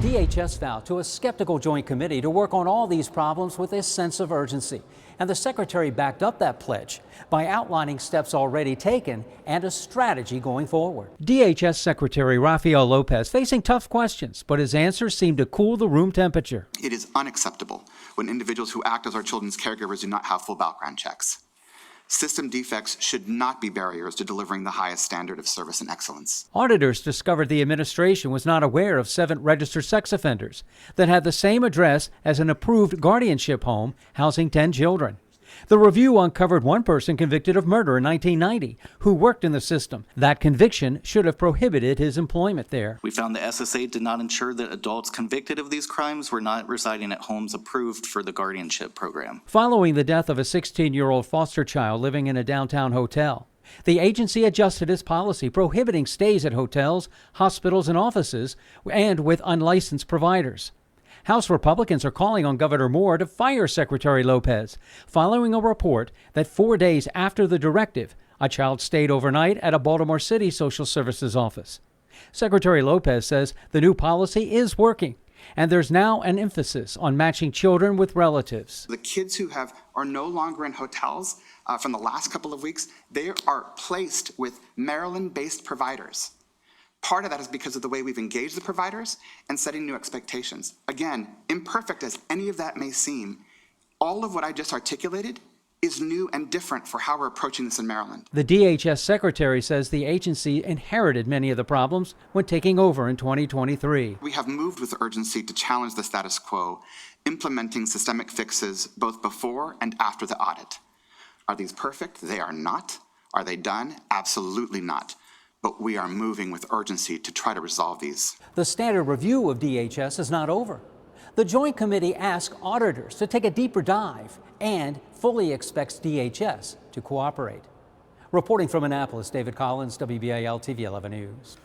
DHS vowed to a skeptical joint committee to work on all these problems with a sense of urgency. And the secretary backed up that pledge by outlining steps already taken and a strategy going forward. DHS Secretary Rafael Lopez facing tough questions, but his answers seemed to cool the room temperature. It is unacceptable when individuals who act as our children's caregivers do not have full background checks. System defects should not be barriers to delivering the highest standard of service and excellence. Auditors discovered the administration was not aware of 7 registered sex offenders that had the same address as an approved guardianship home housing 10 children. The review uncovered one person convicted of murder in 1990 who worked in the system. That conviction should have prohibited his employment there. We found the SSA did not ensure that adults convicted of these crimes were not residing at homes approved for the guardianship program. Following the death of a 16-year-old foster child living in a downtown hotel, the agency adjusted its policy prohibiting stays at hotels, hospitals, and offices, and with unlicensed providers. House Republicans are calling on Governor Moore to fire Secretary Lopez, following a report that 4 days after the directive, a child stayed overnight at a Baltimore City social services office. Secretary Lopez says the new policy is working, and there's now an emphasis on matching children with relatives. The kids who are no longer in hotels from the last couple of weeks, they are placed with Maryland-based providers. Part of that is because of the way we've engaged the providers and setting new expectations. Again, imperfect as any of that may seem, all of what I just articulated is new and different for how we're approaching this in Maryland. The DHS secretary says the agency inherited many of the problems when taking over in 2023. We have moved with urgency to challenge the status quo, implementing systemic fixes both before and after the audit. Are these perfect? They are not. Are they done? Absolutely not. But we are moving with urgency to try to resolve these. The standard review of DHS is not over. The Joint Committee asked auditors to take a deeper dive and fully expects DHS to cooperate. Reporting from Annapolis, David Collins, WBAL TV 11 News.